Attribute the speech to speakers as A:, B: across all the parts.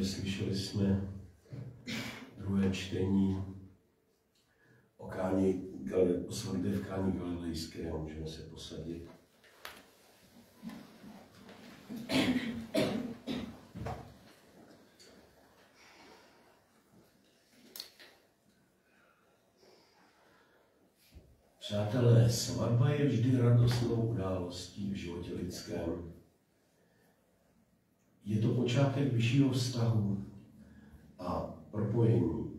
A: Slyšeli jsme druhé čtení o svatbě v Káni Galilejské a můžeme se posadit. Přátelé, svatba je vždy radostnou událostí v životě lidském. Je to počátek vyššího vztahu a propojení.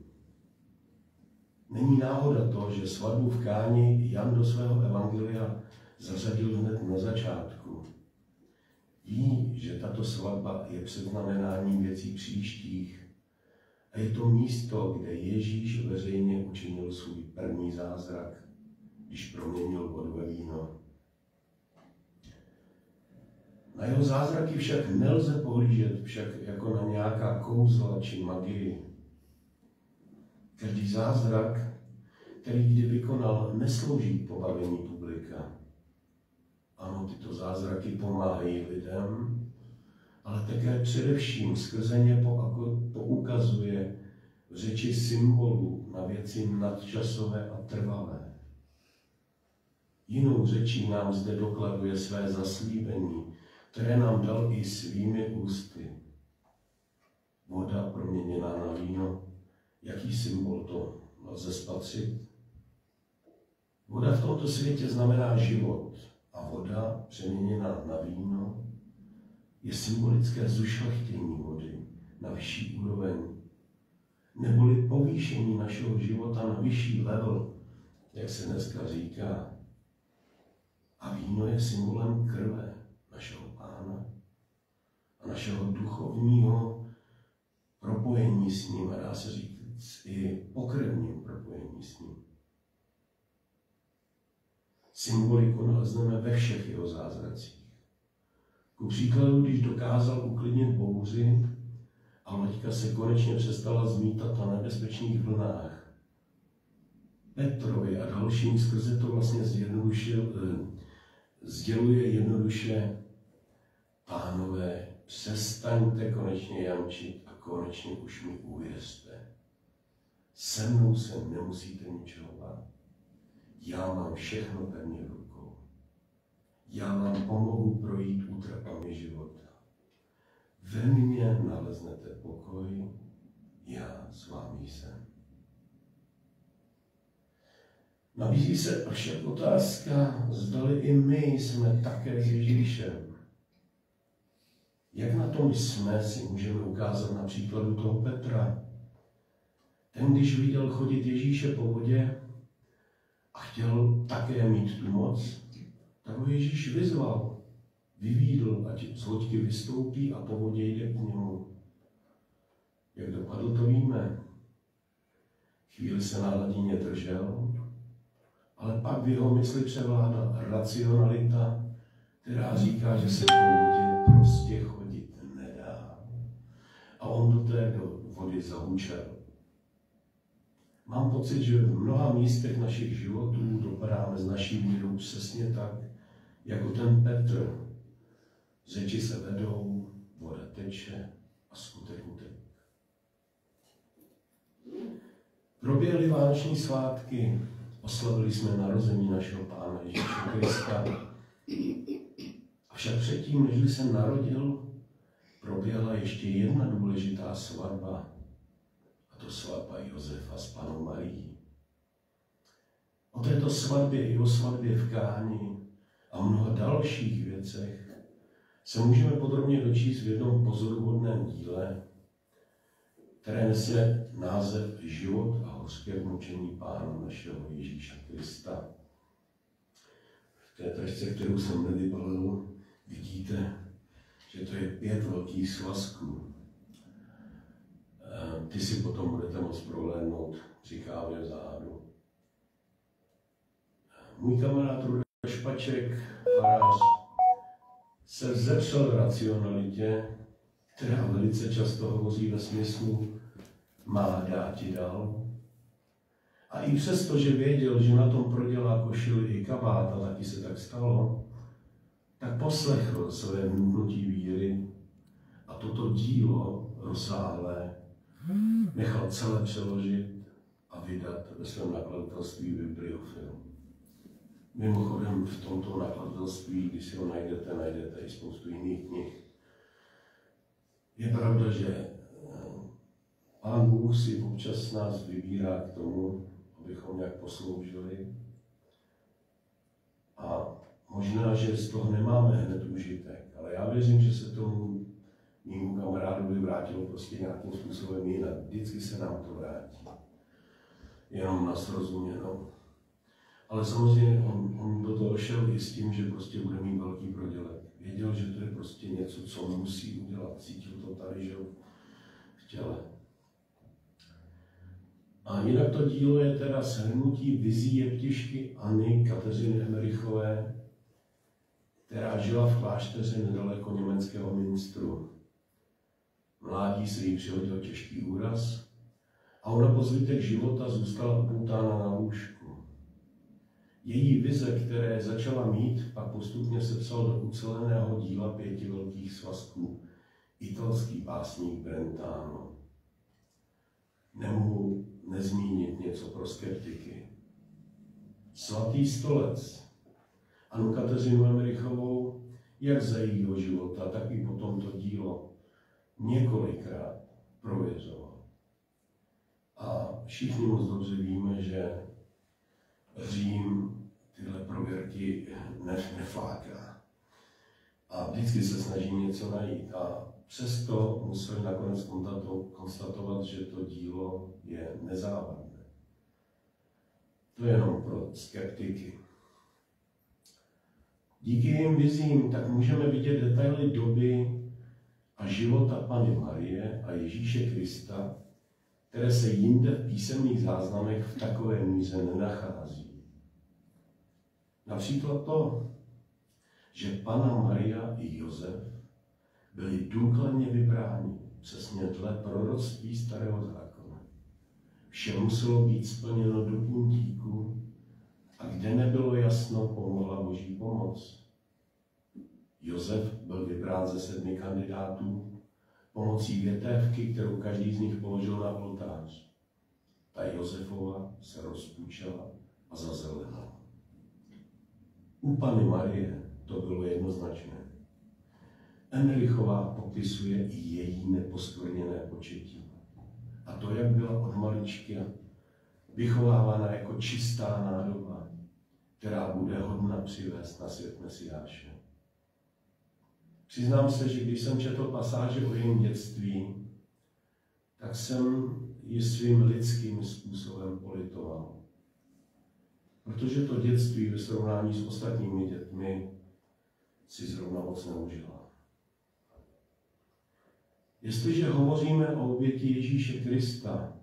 A: Není náhoda to, že svatbu v Káni Jan do svého evangelia zařadil hned na začátku. Ví, že tato svatba je předznamenáním věcí příštích a je to místo, kde Ježíš veřejně učinil svůj první zázrak, když proměnil vodu ve víno. Na jeho zázraky však nelze pohlížet jako na nějaká kouzla či magii. Každý zázrak, který kdy vykonal, neslouží k pobavení publika. Ano, tyto zázraky pomáhají lidem, ale také především skrze ně poukazuje v řeči symbolů na věci nadčasové a trvalé. Jinou řečí nám zde dokladuje své zaslíbení, které nám dal i svými ústy. Voda proměněná na víno. Jaký symbol to lze spatřit? Voda v tomto světě znamená život a voda přeměněná na víno je symbolické zušlechtění vody na vyšší úroveň, neboli povýšení našeho života na vyšší level, jak se dneska říká. A víno je symbolem krve našeho Pána a našeho duchovního propojení s ním, a dá se říct i pokrevním propojení s ním. Symboliku nalezneme ve všech jeho zázracích. Ku příkladu, když dokázal uklidnit bouři a loďka se konečně přestala zmítat na nebezpečných vlnách. Petrovi a dalším skrze to vlastně sděluje jednoduše: Pánové, přestaňte konečně jančit a konečně už mi uvěřte. Se mnou se nemusíte ničeho bát. Já mám všechno pevně v rukou. Já vám pomohu projít útrapami života. Ve mně naleznete pokoj, já s vámi jsem. Nabízí se však otázka, zdali i my jsme také Ježíšem. Jak na tom jsme, si můžeme ukázat na příkladu toho Petra. Ten, když viděl chodit Ježíše po vodě a chtěl také mít tu moc, tak ho Ježíš vyzval, vyvídl, ať z loďky vystoupí a po vodě jde k němu. Jak dopadlo, to víme. Chvíli se na hladině držel, ale pak v jeho mysli převládla racionalita, která říká, že se po vodě prostě chodit nedá. A on do té vody zahučel. Mám pocit, že v mnoha místech našich životů dopadáme s naší vírou přesně tak, jako ten Petr. Řeči se vedou, voda teče a skutek utek. Proběhly vánoční svátky, oslavili jsme narození našeho Pána Ježíše Krista. Avšak předtím, než se narodil, proběhla ještě jedna důležitá svatba, a to svatba Josefa s Pannou Marií. O této svatbě i o svatbě v Káni a mnoha dalších věcech se můžeme podrobně dočíst v jednom pozoruhodném díle, které nese název Život a hořké mučení Pána našeho Ježíše Krista. V té tašce, kterou jsem nevybalil, vidíte, že to je 5 velkých svazků. Ty si potom budete moct prohlédnout při kávě vzadu. Můj kamarád Rudolf Špaček, farář, se vzepřel racionalitě, která velice často hovoří ve smyslu má dáti dal. A i přesto, že věděl, že na tom prodělá košili i kabát, a taky se tak stalo, tak poslechl své vnutí víry a toto dílo rozsáhlé, nechal celé přeložit a vydat ve svém nakladatelství Bibliofilm. Mimochodem v tomto nakladatelství, když si ho najdete i spoustu jiných knih. Je pravda, že Pán Bůh si občas nás vybírá k tomu, abychom nějak posloužili. A možná, že z toho nemáme hned užitek, ale já věřím, že se tomu mému kamarádovi vrátilo prostě nějakým způsobem jinak. Vždycky se nám to vrátí. Jenom na srozuměnou. Ale samozřejmě on do toho šel i s tím, že prostě bude mít velký prodělek. Věděl, že to je prostě něco, co musí udělat. Cítil to tady, že v těle. A jinak to dílo je teda shrnutí vizí jeptišky Anny Kateřiny Emerichové, která žila v klášteře nedaleko německého Münsteru. Mládí se jí přihodil těžký úraz a ona po zbytek života zůstala upoutána na lůžku. Její vize, které začala mít, pak postupně sepsal do uceleného díla 5 velkých svazků italský básník Brentano. Nemohu nezmínit něco pro skeptiky. Svatý stolec Annu Kateřinu Emerichovou, jak za jejího života, tak i po tomto dílo několikrát prověřoval. A všichni moc dobře víme, že Řím tyhle prověrky nefláká. A vždycky se snaží něco najít. A přesto museli nakonec konstatovat, že to dílo je nezávadné. To je jenom pro skeptiky. Díky jejím vizím tak můžeme vidět detaily doby a života Panny Marie a Ježíše Krista, které se jinde v písemných záznamech v takové míře nenachází. Například to, že Panna Maria i Josef byli důkladně vybráni, přesně dle proroctví Starého zákona. Vše muselo být splněno do puntíku a kde nebylo jasno, pomohla Boží pomoc. Josef byl vybrán ze 7 kandidátů pomocí větévky, kterou každý z nich položil na oltář. Ta Josefova se rozpůjčila a zazelenala. U Panny Marie to bylo jednoznačné. Emerichová popisuje i její neposkvrněné početí. A to, jak byla od malička vychovávána jako čistá nádoba, která bude hodna přivést na svět Mesiáše. Přiznám se, že když jsem četl pasáže o jejím dětství, tak jsem ji svým lidským způsobem politoval. Protože to dětství ve srovnání s ostatními dětmi si zrovna moc neužila. Jestliže hovoříme o oběti Ježíše Krista,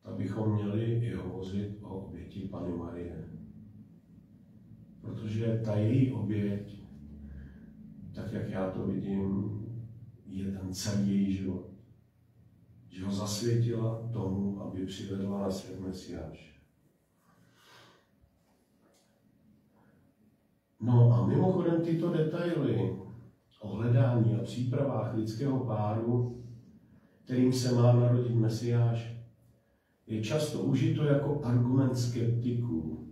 A: tak bychom měli i hovořit o oběti Panny Marie. Protože ta její oběť, tak jak já to vidím, je ten celý její život. Že ho zasvětila tomu, aby přivedla na svět Mesiáše. No a mimochodem tyto detaily o hledání a přípravách lidského páru, kterým se má narodit Mesiáš, je často užito jako argument skeptiků,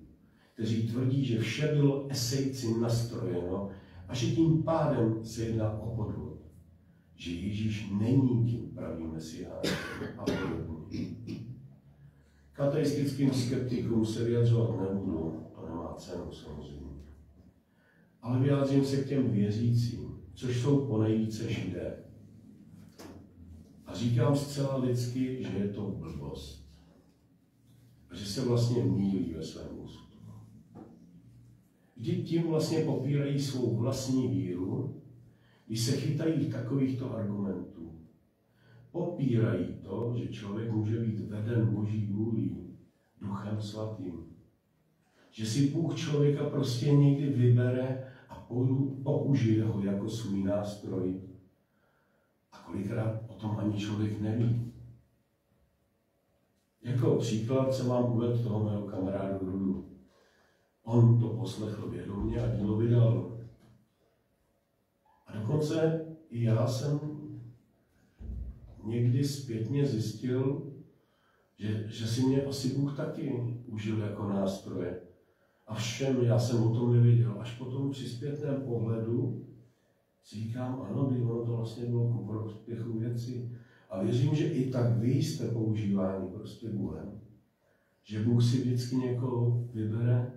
A: kteří tvrdí, že vše bylo esejci nastrojeno a že tím pádem se jedná o podvod, že Ježíš není tím pravým Mesiášem a podobně. K ateistickým skeptikům se vyjadřovat nebudu, to nemá cenu samozřejmě. Ale vyjádřím se k těm věřícím, což jsou ponejvíce Židé. A říkám zcela lidsky, že je to blbost. A že se vlastně mýlí ve svém úsudku. Vždyť tím vlastně popírají svou vlastní víru, když se chytají takovýchto argumentů. Popírají to, že člověk může být veden Boží vůlí, Duchem Svatým. Že si Bůh člověka prostě někdy vybere a použije ho jako svůj nástroj. A kolikrát o tom ani člověk neví. Jako příklad se mám uvést toho mého kamarádu Rudu. On to poslechl vědomě a dílo vydal. A dokonce i já jsem někdy zpětně zjistil, že si mě asi Bůh taky užil jako nástroje. A všem, já jsem o tom nevěděl. Až potom při zpětném pohledu si říkám, ano, ono to vlastně bylo ku prospěchu věci. A věřím, že i tak vy jste používání prostě Bohem. Že Bůh si vždycky někoho vybere,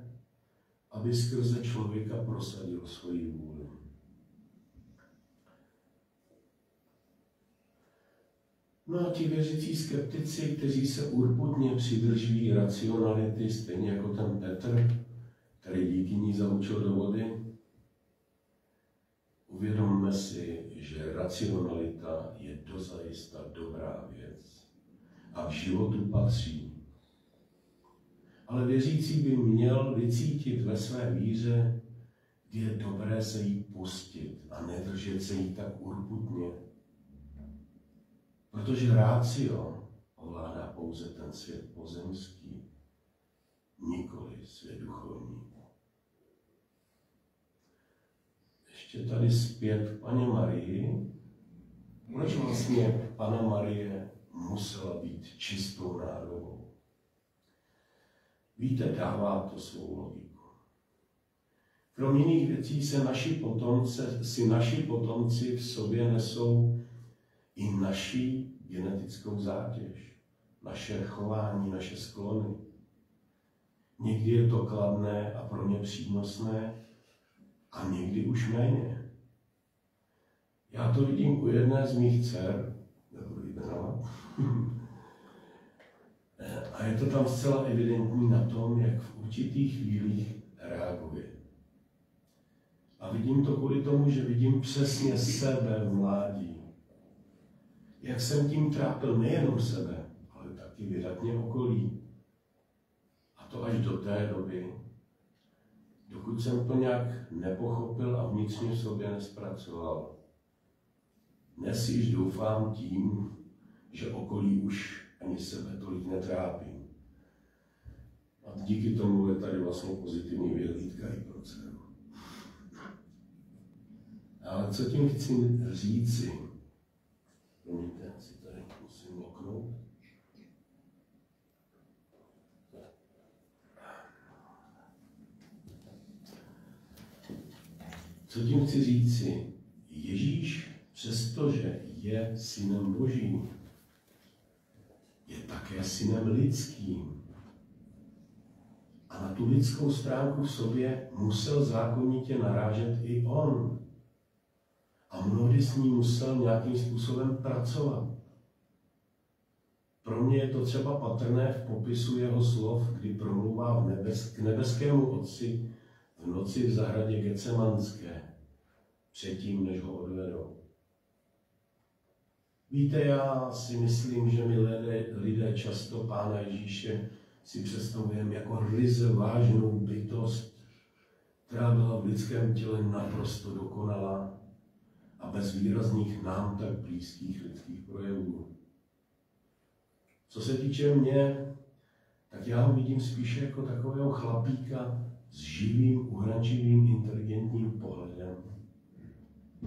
A: aby skrze člověka prosadil svoji vůli. No a ti věřící skeptici, kteří se urputně přidržují racionality, stejně jako ten Petr, který díky ní zamočil do vody, uvědomme si, že racionalita je dozajista dobrá věc a v životu patří. Ale věřící by měl vycítit ve své víře, kdy je dobré se jí pustit a nedržet se jí tak urputně. Protože rácio ovládá pouze ten svět pozemský, nikoli svět duchovní. Ještě tady zpět k Panně Marii. Proč vlastně Panna Marie musela být čistou nádobou? Víte, dává to svou logiku. Krom jiných věcí si naši potomci v sobě nesou i naši genetickou zátěž, naše chování, naše sklony. Někdy je to kladné a pro ně přínosné, a někdy už méně. Já to vidím u jedné z mých dcer, nebudu ji jmenovat, a je to tam zcela evidentní na tom, jak v určitých chvílích reaguje. A vidím to kvůli tomu, že vidím přesně sebe v mládí. Jak jsem tím trápil nejenom sebe, ale taky vydatně okolí. A to až do té doby, dokud jsem to nějak nepochopil a vnitřně v sobě nespracoval. Dnes již doufám tím, že okolí už ani sebe tolik netrápím. A díky tomu je tady vlastně pozitivní vyhlídka i pro dceru. Ale co tím chci říci? Promiňte, si tady musím loknout. Co tím chci říci? Ježíš, přestože je synem Božím, je také synem lidským. A na tu lidskou stránku v sobě musel zákonitě narážet i on. A mnohdy s ní musel nějakým způsobem pracovat. Pro mě je to třeba patrné v popisu jeho slov, kdy promluvá k nebeskému Otci v noci v zahradě Getsemanské, předtím, než ho odvedou. Víte, já si myslím, že my lidé často Pána Ježíše si představujeme jako ryze vážnou bytost, která byla v lidském těle naprosto dokonalá a bez výrazných nám tak blízkých lidských projevů. Co se týče mě, tak já ho vidím spíše jako takového chlapíka s živým, uhrančivým, inteligentním pohledem,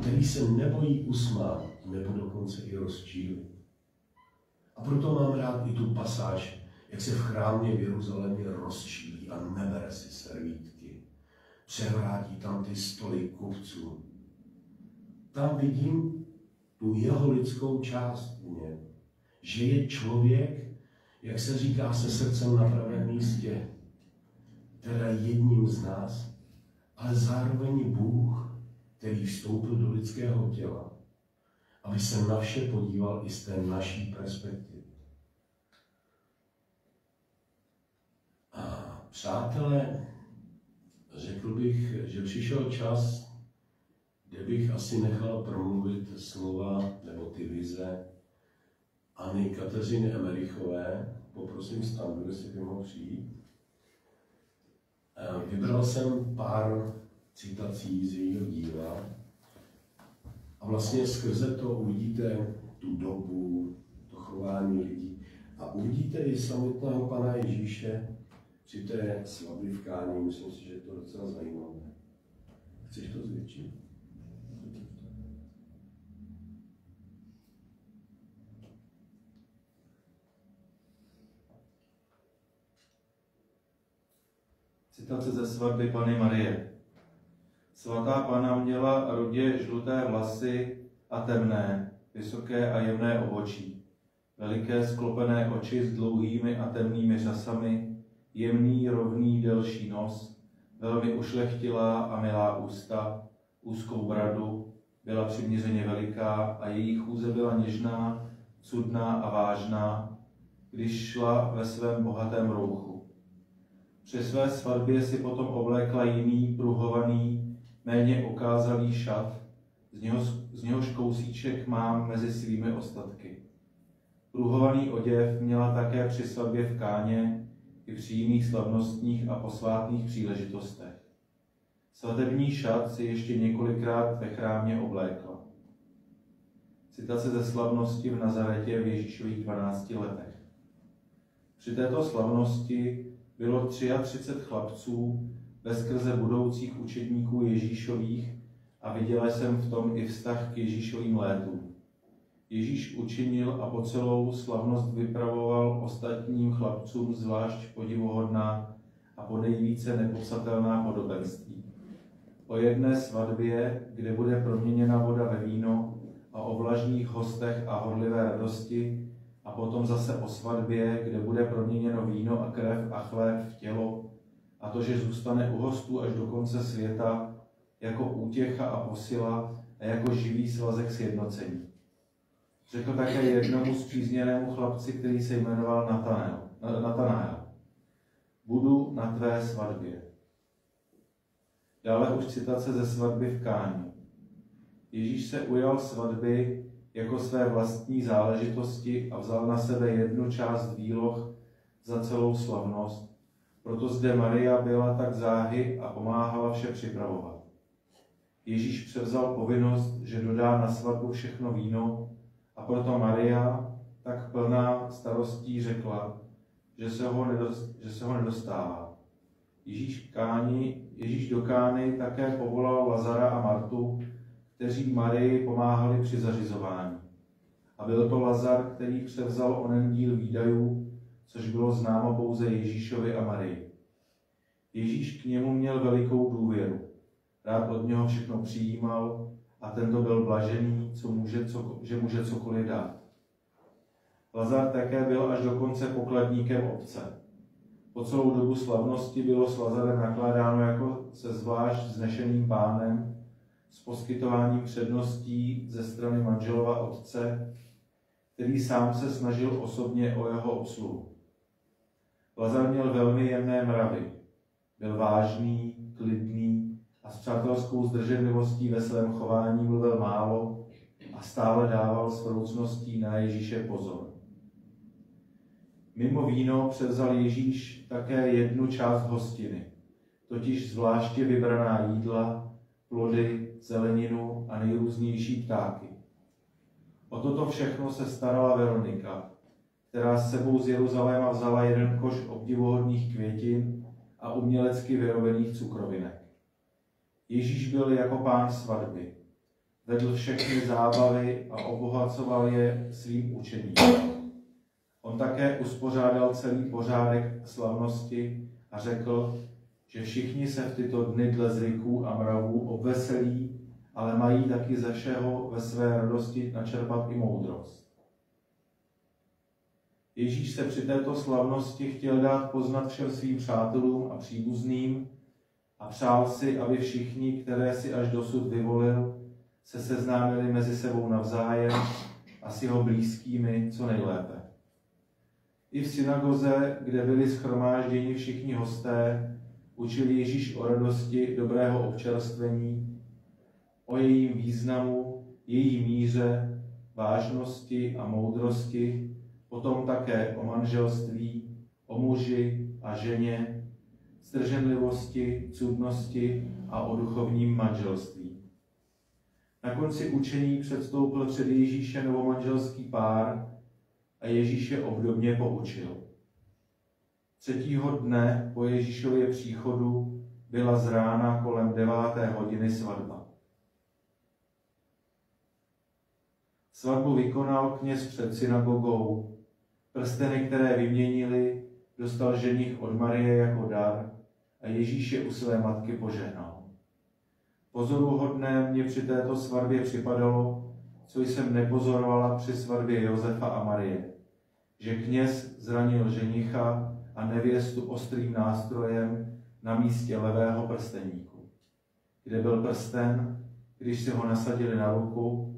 A: který se nebojí usmát, nebo dokonce i rozčílit. A proto mám rád i tu pasáž, jak se v chrámě v Jeruzalémě rozčílí a nebere si servítky. Převrátí tam ty stoly kupců. Tam vidím tu jeho lidskou část v něm. Že je člověk, jak se říká, se srdcem na pravém místě. Teda jedním z nás, ale zároveň Bůh, který vstoupil do lidského těla, aby se na vše podíval i z té naší perspektivy. A přátelé, řekl bych, že přišel čas, kde bych asi nechal promluvit slova nebo ty vize Anny Kateřiny Emerichové. Poprosím Standu, jestli by mohl přijít. Vybral jsem pár citací z jejího díla a vlastně skrze to uvidíte tu dobu, to chování lidí a uvidíte i samotného Pana Ježíše při té svatbě v Káně. Myslím si, že je to docela zajímavé. Chceš to zvětšit?
B: Citace ze svatby Panny Marie. Svatá Panna měla rudě žluté vlasy a temné, vysoké a jemné obočí, veliké sklopené oči s dlouhými a temnými řasami, jemný, rovný, delší nos, velmi ušlechtilá a milá ústa, úzkou bradu, byla přiměřeně veliká a její chůze byla něžná, cudná a vážná, když šla ve svém bohatém rouchu. Při své svatbě si potom oblékla jiný, pruhovaný, méně okázalý šat, z něhož kousíček mám mezi svými ostatky. Pruhovaný oděv měla také při svatbě v Káně i při jiných slavnostních a posvátných příležitostech. Svatební šat si ještě několikrát ve chrámě oblékla. Citace ze slavnosti v Nazaretě v Ježíšových 12 letech. Při této slavnosti bylo 33 chlapců veskrze budoucích učedníků Ježíšových a viděla jsem v tom i vztah k Ježíšovým létům. Ježíš učinil a po celou slavnost vypravoval ostatním chlapcům zvlášť podivuhodná a ponejvíce nepopsatelná podobenství. O jedné svatbě, kde bude proměněna voda ve víno, a o vlažných hostech a horlivé radosti, a potom zase o svatbě, kde bude proměněno víno a krev a chléb v tělo, a to, že zůstane u hostů až do konce světa, jako útěcha a posila a jako živý svazek sjednocení. Řekl také jednomu spřízněnému chlapci, který se jmenoval Natanael. Budu na tvé svatbě. Dále už citace ze svatby v Káně. Ježíš se ujal svatby jako své vlastní záležitosti a vzal na sebe jednu část výloh za celou slavnost, proto zde Maria byla tak záhy a pomáhala vše připravovat. Ježíš převzal povinnost, že dodá na svatbu všechno víno, a proto Maria, tak plná starostí, řekla, že se ho nedostává. Ježíš do Kány také povolal Lazara a Martu, kteří Marii pomáhali při zařizování. A byl to Lazar, který převzal onen díl výdajů, což bylo známo pouze Ježíšovi a Marii. Ježíš k němu měl velikou důvěru. Rád od něho všechno přijímal a tento byl blažený, že může cokoliv dát. Lazar také byl až do konce pokladníkem obce. Po celou dobu slavnosti bylo s Lazarem nakládáno jako se zvlášť vznešeným pánem, s poskytováním předností ze strany manželova otce, který sám se snažil osobně o jeho obsluhu. Lazar měl velmi jemné mravy. Byl vážný, klidný a s přátelskou zdrženlivostí ve svém chování mluvil málo a stále dával s vroucností na Ježíše pozor. Mimo víno převzal Ježíš také jednu část hostiny, totiž zvláště vybraná jídla, plody, zeleninu a nejrůznější ptáky. O toto všechno se starala Veronika, která s sebou z Jeruzaléma vzala jeden koš obdivuhodných květin a umělecky vyrobených cukrovinek. Ježíš byl jako pán svatby. Vedl všechny zábavy a obohacoval je svým učením. On také uspořádal celý pořádek slavnosti a řekl, že všichni se v tyto dny dle zvyků a mravů obveselí, ale mají taky ze všeho ve své radosti načerpat i moudrost. Ježíš se při této slavnosti chtěl dát poznat všem svým přátelům a příbuzným a přál si, aby všichni, které si až dosud vyvolil, se seznámili mezi sebou navzájem a s jeho blízkými co nejlépe. I v synagoze, kde byli shromážděni všichni hosté, učil Ježíš o radosti dobrého občerstvení, o jejím významu, její míře, vážnosti a moudrosti, potom také o manželství, o muži a ženě, zdrženlivosti, cudnosti a o duchovním manželství. Na konci učení předstoupil před Ježíše novomanželský pár a Ježíš je obdobně poučil. 3. dne po Ježíšově příchodu byla z rána kolem 9. hodiny svatba. Svatbu vykonal kněz před synagogou. Prsteny, které vyměnili, dostal ženich od Marie jako dar a Ježíš je u své matky požehnal. Pozoruhodné mě při této svatbě připadalo, co jsem nepozorovala při svatbě Josefa a Marie, že kněz zranil ženicha a nevěstu ostrým nástrojem na místě levého prsteníku. Kde byl prsten, když si ho nasadili na ruku,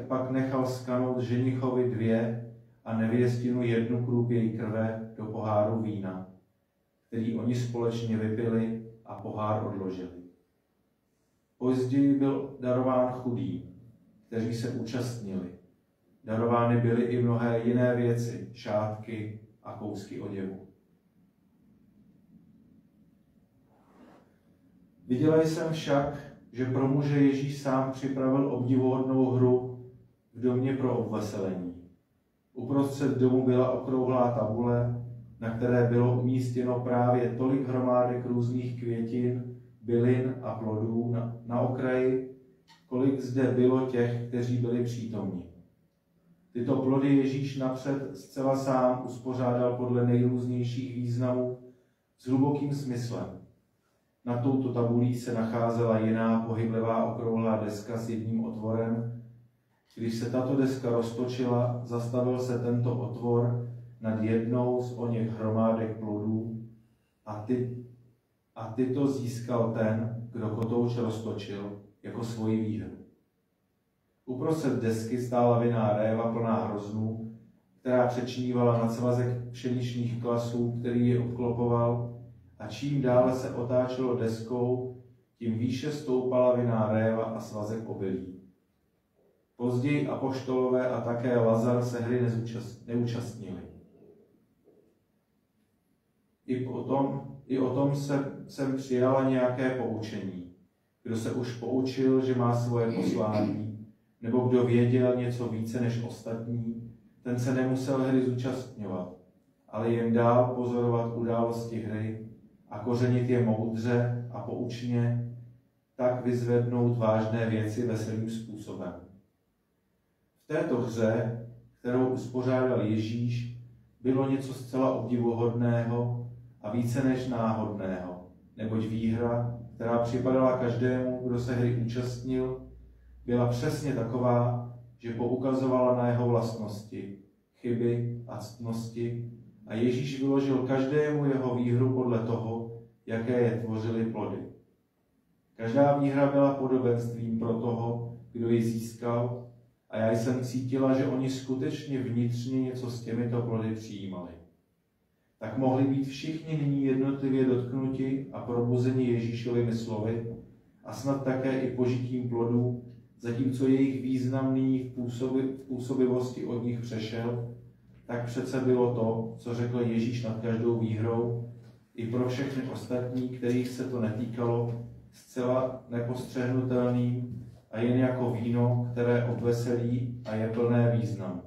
B: pak nechal skanout ženichovi 2 a nevěstinu 1 krůp její krve do poháru vína, který oni společně vypili a pohár odložili. Později byl darován chudým, kteří se účastnili. Darovány byly i mnohé jiné věci, šátky a kousky oděvu. Viděla jsem však, že pro muže Ježíš sám připravil obdivuhodnou hru v domě pro obveselení. Uprostřed domu byla okrouhlá tabule, na které bylo umístěno právě tolik hromádek různých květin, bylin a plodů na okraji, kolik zde bylo těch, kteří byli přítomni. Tyto plody Ježíš napřed zcela sám uspořádal podle nejrůznějších významů s hlubokým smyslem. Nad touto tabulí se nacházela jiná pohyblivá okrouhlá deska s jedním otvorem. Když se tato deska roztočila, zastavil se tento otvor nad jednou z oněch hromádek plodů a tyto získal ten, kdo kotouč roztočil, jako svoji výhru. Uprostřed desky stála vinná réva plná hroznů, která přečnívala na svazek pšeničných klasů, který je obklopoval, a čím dále se otáčelo deskou, tím výše stoupala vinná réva a svazek obilí. Později apoštolové a také Lazar se hry neúčastnili. I o tom jsem přijala nějaké poučení. Kdo se už poučil, že má svoje poslání, nebo kdo věděl něco více než ostatní, ten se nemusel hry zúčastňovat, ale jen dál pozorovat události hry a kořenit je moudře a poučně, tak vyzvednout vážné věci veselým způsobem. V této hře, kterou uspořádal Ježíš, bylo něco zcela obdivuhodného a více než náhodného, neboť výhra, která připadala každému, kdo se hry účastnil, byla přesně taková, že poukazovala na jeho vlastnosti, chyby a ctnosti a Ježíš vyložil každému jeho výhru podle toho, jaké je tvořily plody. Každá výhra byla podobenstvím pro toho, kdo ji získal, a já jsem cítila, že oni skutečně vnitřně něco s těmito plody přijímali. Tak mohli být všichni nyní jednotlivě dotknuti a probuzeni Ježíšovými slovy a snad také i požitím plodů, zatímco jejich význam nyní v působivosti od nich přešel, tak přece bylo to, co řekl Ježíš nad každou výhrou, i pro všechny ostatní, kterých se to netýkalo, zcela nepostřehnutelným a jen jako víno, které obveselí a je plné významu.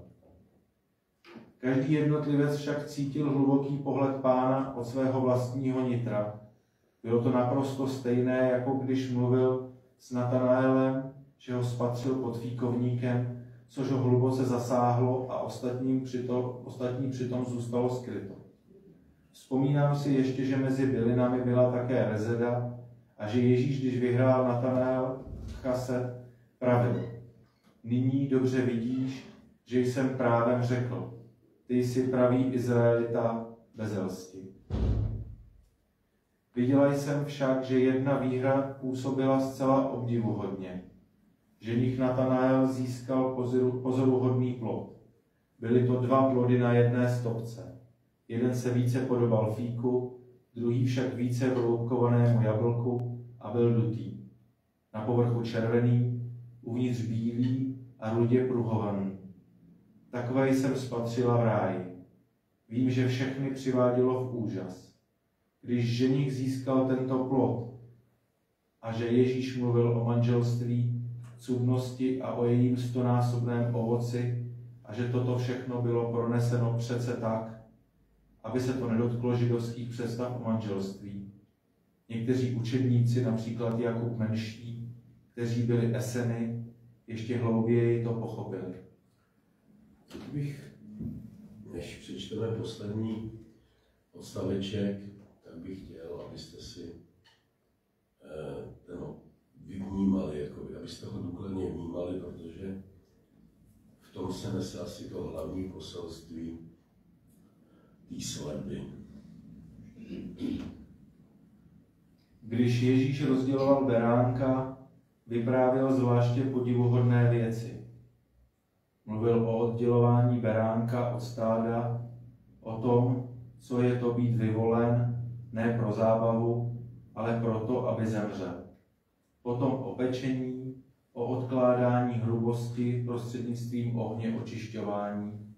B: Každý jednotlivec však cítil hluboký pohled Pána od svého vlastního nitra. Bylo to naprosto stejné, jako když mluvil s Natanaelem, že ho spatřil pod fíkovníkem, což ho hluboce zasáhlo a ostatní přitom zůstalo skryto. Vzpomínám si ještě, že mezi bylinami byla také rezeda a že Ježíš, když vyhrál Natanael chase, pravil: nyní dobře vidíš, že jsem právem řekl, ty jsi pravý Izraelita bez lsti. Viděla jsem však, že jedna výhra působila zcela obdivuhodně. Ženich Natanael získal pozoruhodný plod. Byly to 2 plody na jedné stopce. Jeden se více podobal fíku, druhý však více vroubkovanému jablku a byl dutý. Na povrchu červený, uvnitř bílý a rudě pruhovaný. Takové jsem spatřila v ráji. Vím, že všechny přivádělo v úžas. Když ženich získal tento plod a že Ježíš mluvil o manželství, cudnosti a o jejím 100násobném ovoci a že toto všechno bylo proneseno přece tak, aby se to nedotklo židovských představ o manželství. Někteří učedníci, například Jakub Menší, kteří byli Eseny, ještě hlouběji to pochopili.
A: Teď bych, než přečteme poslední odstaveček, tak tak bych chtěl, abyste si vnímali, abyste ho důkladně vnímali, protože v tom se nese asi to hlavní poselství té svatby.
B: Když Ježíš rozděloval beránka, vyprávěl zvláště podivuhodné věci. Mluvil o oddělování beránka od stáda, o tom, co je to být vyvolen, ne pro zábavu, ale proto, aby zemřel. Potom o pečení, o odkládání hrubosti prostřednictvím ohně očišťování,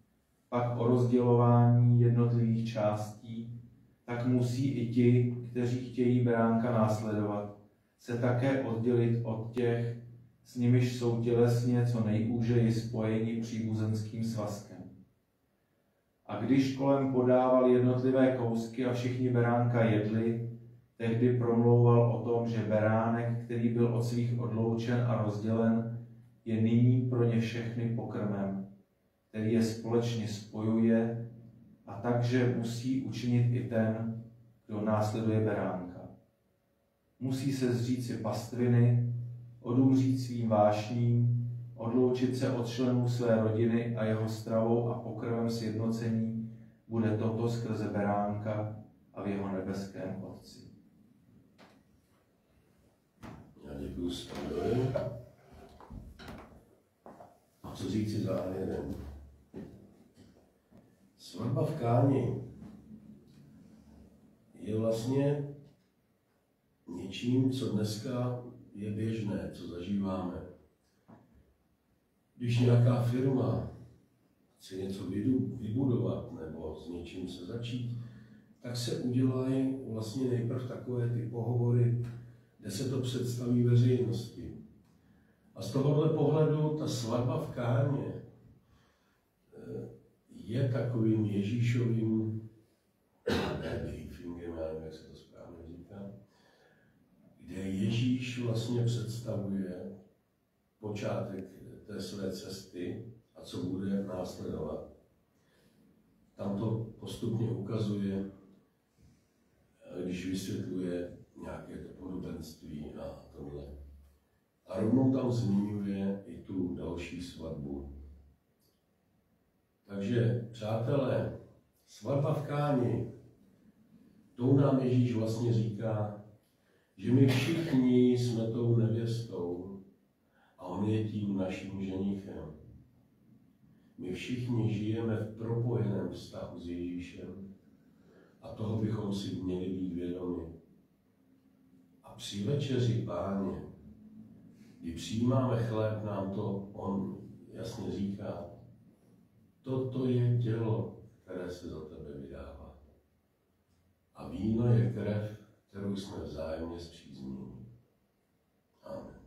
B: pak o rozdělování jednotlivých částí, tak musí i ti, kteří chtějí beránka následovat, se také oddělit od těch, s nimiž jsou tělesně co nejúžeji spojeni příbuzenským svazkem. A když kolem podával jednotlivé kousky a všichni beránka jedli, tehdy promlouval o tom, že beránek, který byl od svých odloučen a rozdělen, je nyní pro ně všechny pokrmem, který je společně spojuje, a takže musí učinit i ten, kdo následuje beránka. Musí se zříci pastviny, odumřít svým vášním, odloučit se od členů své rodiny a jeho stravou a pokrmem sjednocení bude toto skrze beránka a v jeho nebeském Otci.
A: Já děkuji Staňovi. A co říci závěrem? Svatba v Káni je vlastně něčím, co dneska je běžné, co zažíváme. Když nějaká firma chce něco vybudovat nebo s něčím se začít, tak se udělají vlastně nejprv takové ty pohovory, kde se to představí veřejnosti. A z tohohle pohledu ta svatba v Káně je takovým Ježíšovým debriefingem, já nevím, jak se to správně říká, kde Ježíš vlastně představuje počátek té své cesty a co bude následovat. Tam to postupně ukazuje, když vysvětluje nějaké to podobenství a tohle. A rovnou tam zmiňuje i tu další svatbu. Takže, přátelé, svatba v Káni, tou nám Ježíš vlastně říká, že my všichni jsme tou nevěstou a on je tím naším ženichem. My všichni žijeme v propojeném vztahu s Ježíšem a toho bychom si měli být vědomi. A při večeři Páně, kdy přijímáme chléb, nám to on jasně říká, toto je tělo, které se za tebe vydává. A víno je krev, kterou jsme vzájemně spřízněni. Amen.